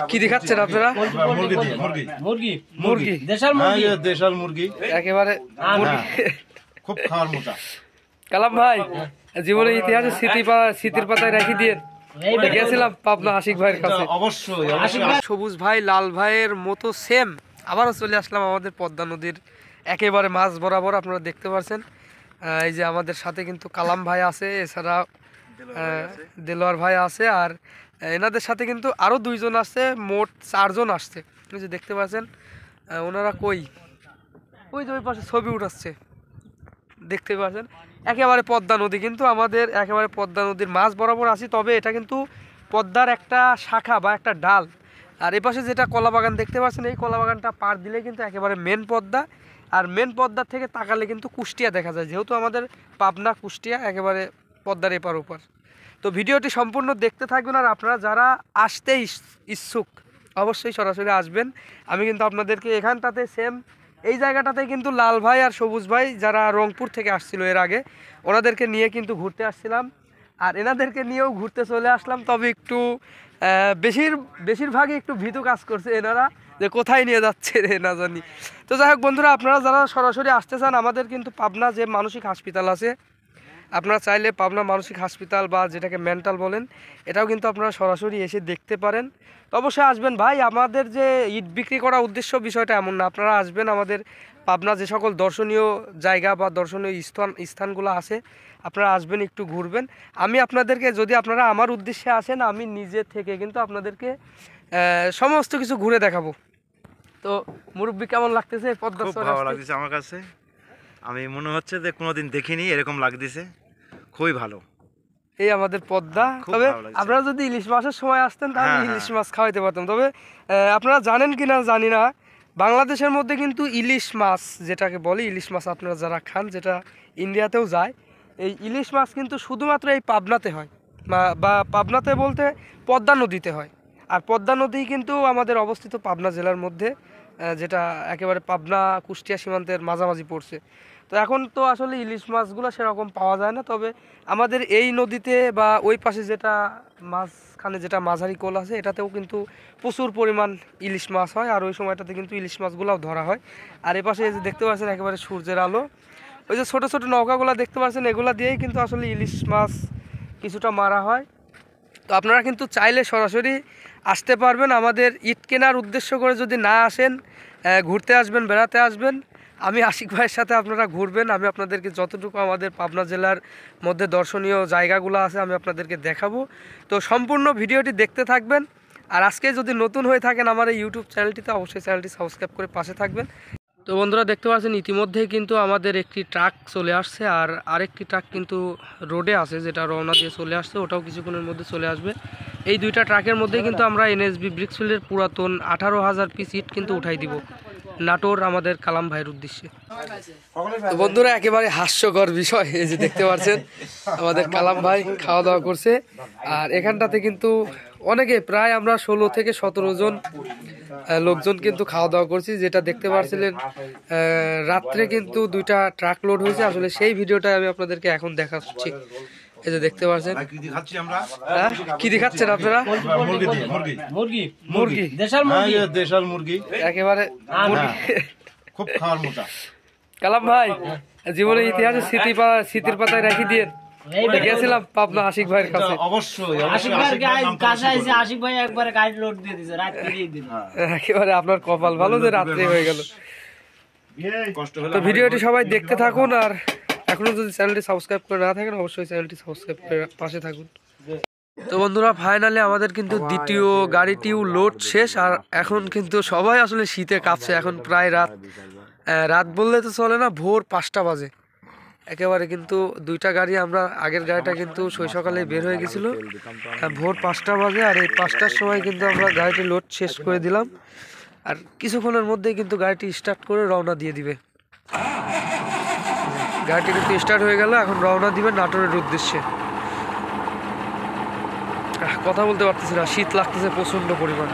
কি দেখাচ্ছেন আপনারা? মুরগি দেশাল মুরগি একেবারে খুব খাওয়ার মোটা। কালাম ভাই, জীবনের ইতিহাসে স্মৃতির পাতায় রেখে দিয়ে গেছিলাম পাবনা আশিক ভাইয়ের কাছে। অবশ্যই সবুজ ভাই লাল ভাইয়ের মতো সেম আবারও চলে আসলাম আমাদের পদ্মা নদীর একেবারে মাঝ বরাবর। আপনারা দেখতে পাচ্ছেন এই যে আমাদের সাথে কিন্তু কালাম ভাই আছে, এছাড়া দেলোয়ার ভাই আছে, আর এনাদের সাথে কিন্তু আরও দুইজন আসছে, মোট 4 জন আসছে। এই যে দেখতে পাচ্ছেন ওনারা ওই যে ওই পাশে ছবি উঠাচ্ছে দেখতে পাচ্ছেন। একেবারে পদ্মা নদী, কিন্তু আমাদের একেবারে পদ্মা নদীর মাঝ বরাবর আছি, তবে এটা কিন্তু পদ্মার একটা শাখা বা একটা ডাল। আর এ পাশে যেটা কলা বাগান দেখতে পাচ্ছেন, এই কলা বাগানটা পার দিলে কিন্তু একেবারে মেন পদ্মা, আর মেন পদ্মার থেকে তাকালে কিন্তু কুষ্টিয়া দেখা যায়, যেহেতু আমাদের পাবনা কুষ্টিয়া একেবারে পদ্মার এপার ওপার। তো ভিডিওটি সম্পূর্ণ দেখতে থাকবেন, আর আপনারা যারা আসতে ইচ্ছুক অবশ্যই সরাসরি আসবেন। আমি কিন্তু আপনাদেরকে এখানটাতে সেম এই জায়গাটাতে কিন্তু লাল ভাই আর সবুজ ভাই যারা রংপুর থেকে আসছিল এর আগে, ওনাদেরকে নিয়ে কিন্তু ঘুরতে আসছিলাম, আর এনাদেরকে নিয়েও ঘুরতে চলে আসলাম। তবে একটু বেশিরভাগই একটু ভীতু কাজ করছে এনারা, যে কোথায় নিয়ে যাচ্ছে রে না জানি। তো যাই হোক বন্ধুরা, আপনারা যারা সরাসরি আসতে চান, আমাদের কিন্তু পাবনা যে মানসিক হাসপাতাল আছে, আপনারা চাইলে পাবনা মানসিক হাসপাতাল বা যেটাকে মেন্টাল বলেন, এটাও কিন্তু আপনারা সরাসরি এসে দেখতে পারেন। তো অবশ্যই আসবেন ভাই। আমাদের যে ইট বিক্রি করা উদ্দেশ্য বিষয়টা এমন না, আপনারা আসবেন, আমাদের পাবনা যে সকল দর্শনীয় জায়গা বা দর্শনীয় স্থানগুলো আছে, আপনারা আসবেন, একটু ঘুরবেন। আমি আপনাদেরকে, যদি আপনারা আমার উদ্দেশ্যে আসেন, আমি নিজে থেকে কিন্তু আপনাদেরকে সমস্ত কিছু ঘুরে দেখাবো। তো মুরব্বি কেমন লাগতেছে পদ্মা? খুব ভালো লাগতেছে আমার কাছে, আমি মনে হচ্ছে যে কোনোদিন দেখিনি এরকম লাগতেছে, খুবই ভালো। এই আমাদের পদ্মা। তবে আপনারা যদি ইলিশ মাছের সময় আসতেন তাহলে ইলিশ মাছ খাওয়াইতে পারতাম। তবে আপনারা জানেন কি না জানি না, বাংলাদেশের মধ্যে কিন্তু ইলিশ মাছ যেটাকে বলে, ইলিশ মাছ আপনারা যারা খান, যেটা ইন্ডিয়াতেও যায়, এই ইলিশ মাছ কিন্তু শুধুমাত্র এই পাবনাতে হয়, বা পাবনাতে বলতে পদ্মা নদীতে হয়। আর পদ্মা নদী কিন্তু আমাদের অবস্থিত পাবনা জেলার মধ্যে, যেটা একেবারে পাবনা কুষ্টিয়া সীমান্তের মাঝামাঝি পড়ছে। তো এখন তো আসলে ইলিশ মাছগুলো সেরকম পাওয়া যায় না, তবে আমাদের এই নদীতে বা ওই পাশে যেটা মাঝখানে যেটা মাঝারি কোল আছে, এটাতেও কিন্তু প্রচুর পরিমাণ ইলিশ মাছ হয়, আর ওই সময়টাতে কিন্তু ইলিশ মাছগুলোও ধরা হয়। আর এ পাশে যে দেখতে পাচ্ছেন একেবারে সূর্যের আলো, ওই যে ছোটো ছোটো নৌকাগুলো দেখতে পাচ্ছেন, এগুলা দিয়েই কিন্তু আসলে ইলিশ মাছ কিছুটা মারা হয়। তো আপনারা কিন্তু চাইলে সরাসরি আসতে পারবেন। আমাদের ইট কেনার উদ্দেশ্য করে যদি না আসেন, ঘুরতে আসবেন, বেড়াতে আসবেন, আমি আশিক ভাইয়ের সাথে আপনারা ঘুরবেন। আমি আপনাদেরকে যতটুকু আমাদের পাবনা জেলার মধ্যে দর্শনীয় জায়গাগুলো আছে আমি আপনাদেরকে দেখাবো। তো সম্পূর্ণ ভিডিওটি দেখতে থাকবেন। আর আজকে যদি নতুন হয়ে থাকেন আমার এই ইউটিউব চ্যানেলটিতে, অবশ্যই চ্যানেলটি সাবস্ক্রাইব করে পাশে থাকবেন। তো বন্ধুরা দেখতে পাচ্ছেন ইতিমধ্যেই কিন্তু আমাদের একটি ট্রাক চলে আসছে, আর আরেকটি ট্রাক কিন্তু রোডে আছে, যেটা রওনা দিয়ে চলে আসছে, ওটাও কিছুক্ষণের মধ্যে চলে আসবে। এই দুইটা ট্রাকের মধ্যেই কিন্তু আমরা এনএসবি ব্রিক্সফিল্ডের পুরাতন 18,000 পিস ইট কিন্তু উঠাই দিব নাটোর আমাদের কালাম ভাইয়ের উদ্দেশ্যে। তো বন্ধুরা একেবারে হাস্যকর বিষয়, এই যে দেখতে পাচ্ছেন আমাদের কালাম ভাই খাওয়া দাওয়া করছে, আর এখানটাতে কিন্তু অনেকে, প্রায় আমরা 16 থেকে 17 জন লোকজন কিন্তু খাওয়া দাওয়া করছি। যেটা দেখতে পাচ্ছিলেন রাত্রে কিন্তু 2টা ট্রাক লোড হয়েছে, আসলে সেই ভিডিওটা আমি আপনাদেরকে এখন দেখাচ্ছি। এই যে দেখতে পাচ্ছেন, কি দেখাচ্ছেন আপনারা? মুরগি দেশাল মুরগি একেবারে খুব খাওয়ার মোটা। কালাম ভাই, জীবনের ইতিহাসে স্মৃতির পাতায় রেখে দিয়ে গেছিলাম পাবনা আশিক ভাইয়ের কাছে। অবশ্যই একেবারে আপনার কপাল ভালো যে রাত্রে হয়ে গেল। তো ভিডিওটি সবাই দেখতে থাকুন, আর এখনো যদি চ্যানেলটি সাবস্ক্রাইব করে না থাকেন অবশ্যই চ্যানেলটি সাবস্ক্রাইব করে পাশে থাকুন। তো বন্ধুরা ফাইনালি আমাদের কিন্তু দ্বিতীয় গাড়িটিও লোড শেষ, আর এখন কিন্তু সবাই আসলে শীতে কাঁপছে। এখন প্রায় রাত বললে তো চলে না, ভোর 5টা বাজে একেবারে। কিন্তু 2টা গাড়ি, আমরা আগের গাড়িটা কিন্তু সকালে বের হয়ে গেছিল, ভোর 5টা বাজে, আর এই 5টার সময় কিন্তু আমরা গাড়িটি লোড শেষ করে দিলাম, আর কিছুক্ষণের মধ্যেই কিন্তু গাড়িটি স্টার্ট করে রওনা দিয়ে দিবে। গাড়িটি কিন্তু স্টার্ট হয়ে গেল, এখন রওনা দিবে নাটোরের উদ্দেশ্যে। কথা বলতে পারতেছি না, শীত লাগতেছে প্রচণ্ড পরিমাণ।